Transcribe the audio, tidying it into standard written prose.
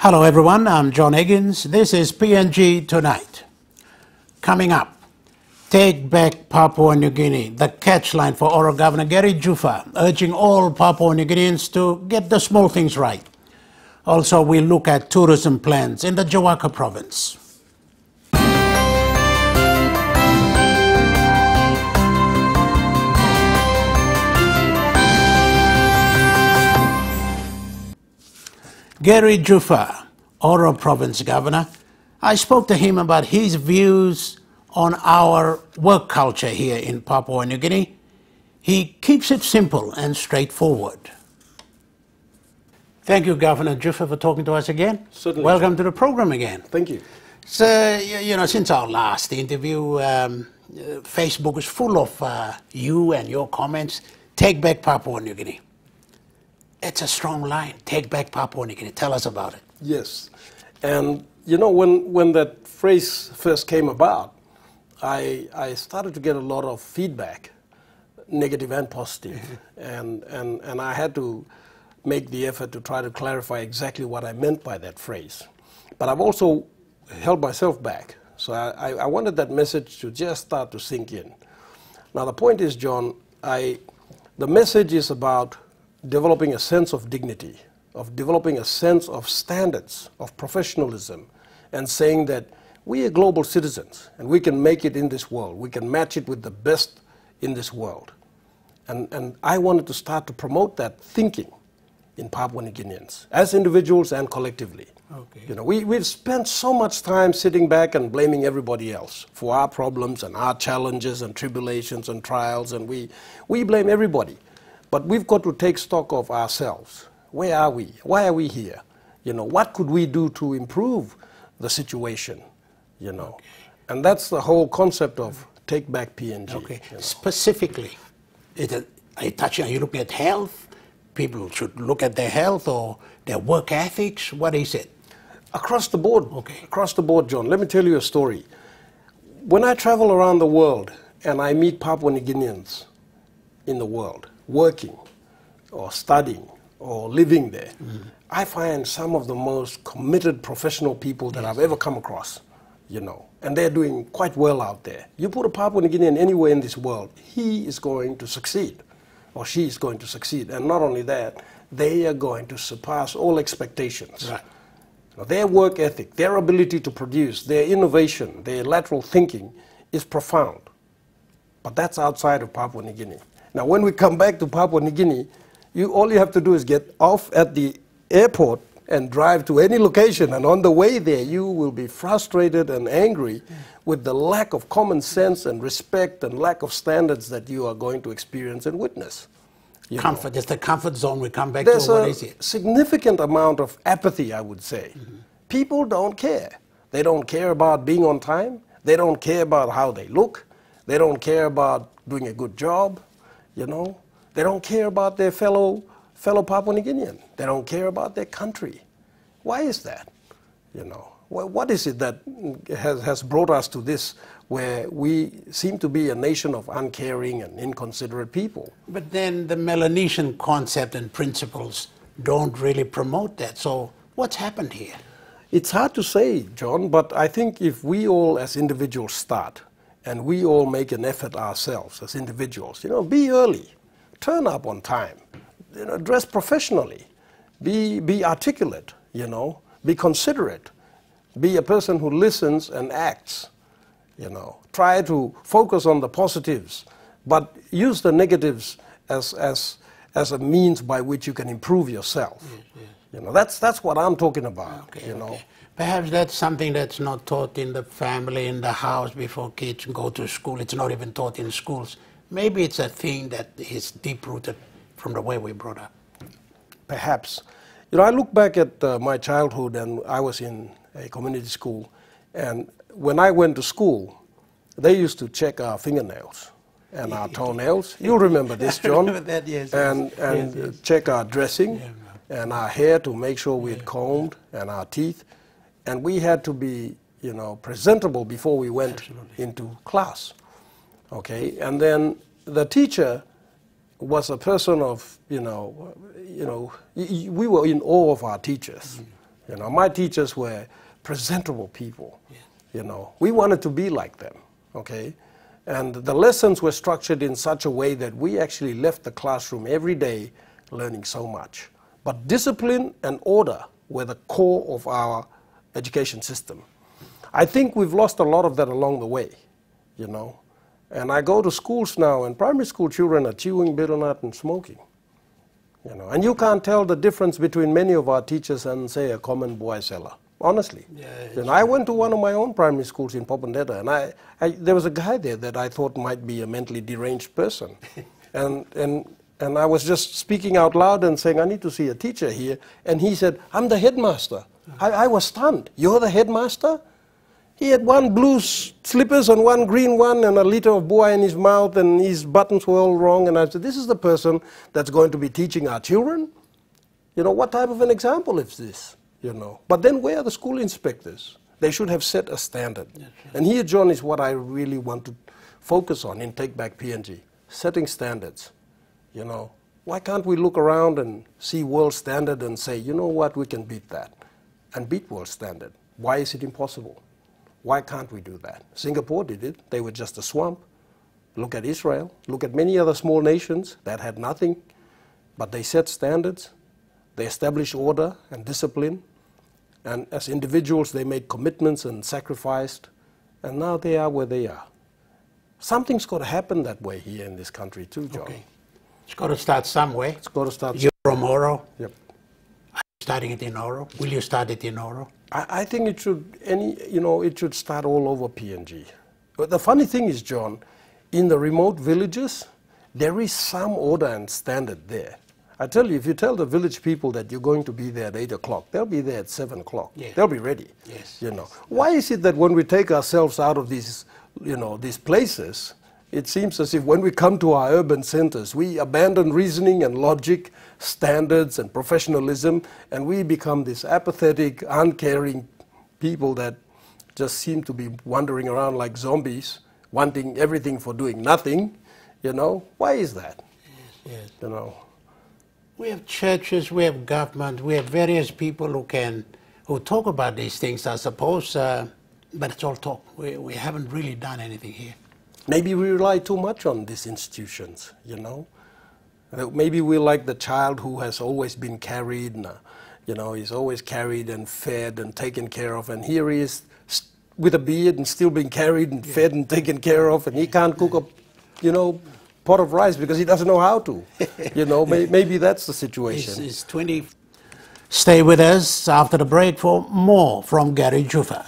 Hello everyone, I'm John Higgins. This is PNG Tonight. Coming up, take back Papua New Guinea. The catchline for Oro Governor Gary Jufa, urging all Papua New Guineans to get the small things right. Also, we look at tourism plans in the Jawaka province. Gary Jufa, Oro Province Governor, I spoke to him about his views on our work culture here in Papua New Guinea. He keeps it simple and straightforward. Thank you, Governor Jufa, for talking to us again. Certainly. Welcome to the program again. Thank you. So, you know, since our last interview, Facebook is full of you and your comments. Take back Papua New Guinea. It's a strong line. Take back Papua New Guinea. Tell us about it. Yes. And, you know, when that phrase first came about, I started to get a lot of feedback, negative and positive. And I had to make the effort to try to clarify exactly what I meant by that phrase. But I've also held myself back. So I wanted that message to just start to sink in. Now, the point is, John, the message is about developing a sense of dignity, of developing a sense of standards, of professionalism, and saying that we are global citizens and we can make it in this world. We can match it with the best in this world. And I wanted to start to promote that thinking in Papua New Guineans, as individuals and collectively. Okay. You know, we've spent so much time sitting back and blaming everybody else for our problems and our challenges and tribulations and trials, and we blame everybody. But we've got to take stock of ourselves. Where are we? Why are we here? You know, what could we do to improve the situation? You know, okay. And that's the whole concept of take back PNG. Okay. You know. Specifically, are you looking at health? People should look at their health or their work ethics. What is it? Across the board. Okay. Across the board, John. Let me tell you a story. When I travel around the world and I meet Papua New Guineans in the world, working or studying or living there, I find some of the most committed professional people that I've ever come across, you know, and they're doing quite well out there. You put a Papua New Guinean anywhere in this world, he is going to succeed or she is going to succeed. And not only that, they are going to surpass all expectations. Right. Their work ethic, their ability to produce, their innovation, their lateral thinking is profound. But that's outside of Papua New Guinea. Now, when we come back to Papua New Guinea, all you have to do is get off at the airport and drive to any location. And on the way there, you will be frustrated and angry with the lack of common sense and respect and lack of standards that you are going to experience and witness. Comfort, it's the comfort zone we come back to. What is it? There's a significant amount of apathy, I would say. People don't care. They don't care about being on time. They don't care about how they look. They don't care about doing a good job. You know, they don't care about their fellow Papua New Guinean. They don't care about their country. Why is that? You know, what is it that has brought us to this, where we seem to be a nation of uncaring and inconsiderate people? But then the Melanesian concept and principles don't really promote that. So what's happened here? It's hard to say, John, but I think if we all as individuals start, and we all make an effort ourselves as individuals, you know, be early, turn up on time, you know, dress professionally, be articulate, you know, be considerate, be a person who listens and acts, you know, try to focus on the positives, but use the negatives as a means by which you can improve yourself. Yes. You know, that's what I'm talking about, okay, you know. Okay. Perhaps that's something that's not taught in the family, in the house before kids go to school. It's not even taught in schools. Maybe it's a thing that is deep-rooted from the way we brought up. Perhaps. You know, I look back at my childhood, and I was in a community school, and when I went to school, they used to check our fingernails and our toenails. You'll remember this, John. I remember that, yes. And yes. check our dressing, yeah, and our hair to make sure we had combed, and our teeth. And we had to be, you know, presentable before we went into class. Okay, and then the teacher was a person of, we were in awe of our teachers. You know, my teachers were presentable people. You know, we wanted to be like them, okay? And the lessons were structured in such a way that we actually left the classroom every day learning so much. But discipline and order were the core of our education system. I think we've lost a lot of that along the way, you know. And I go to schools now, and primary school children are chewing betel nut and smoking. You know, and you can't tell the difference between many of our teachers and, say, a common boy seller. Honestly, you know, I went to one of my own primary schools in Popondetta, and there was a guy there that I thought might be a mentally deranged person, and I was just speaking out loud and saying, I need to see a teacher here, and he said, I'm the headmaster. I was stunned. You're the headmaster? He had one blue slippers and one green one and a liter of boa in his mouth, and his buttons were all wrong, and I said, this is the person that's going to be teaching our children? You know, what type of an example is this? You know, but then where are the school inspectors? They should have set a standard. Yes, right. And here, John, is what I really want to focus on in Take Back PNG, setting standards. You know, why can't we look around and see world standard and say, you know what, we can beat that and beat world standard? Why is it impossible? Why can't we do that? Singapore did it. They were just a swamp. Look at Israel. Look at many other small nations that had nothing, but they set standards. They established order and discipline. And as individuals, they made commitments and sacrificed, and now they are where they are. Something's got to happen that way here in this country too, John. Okay. It's got to start somewhere. It's got to start. You're from Oro. Yep. Are you starting it in Oro? Will you start it in Oro? I think it should. It should start all over PNG. But the funny thing is, John, in the remote villages, there is some order and standard there. I tell you, if you tell the village people that you're going to be there at 8 o'clock, they'll be there at 7 o'clock. Yeah. They'll be ready. Yes. You know. Why is it that when we take ourselves out of these, these places, it seems as if when we come to our urban centers, we abandon reasoning and logic, standards and professionalism, and we become this apathetic, uncaring people that just seem to be wandering around like zombies, wanting everything for doing nothing. You know, why is that? Yes, yes. You know. We have churches, we have government, we have various people who talk about these things, I suppose, but it's all talk. We haven't really done anything here. Maybe we rely too much on these institutions, you know. Maybe we're like the child who has always been carried, he's always carried and fed and taken care of, and here he is with a beard and still being carried and fed and taken care of, and he can't cook a, pot of rice because he doesn't know how to. Maybe that's the situation. It's 20. Stay with us after the break for more from Gary Juffa.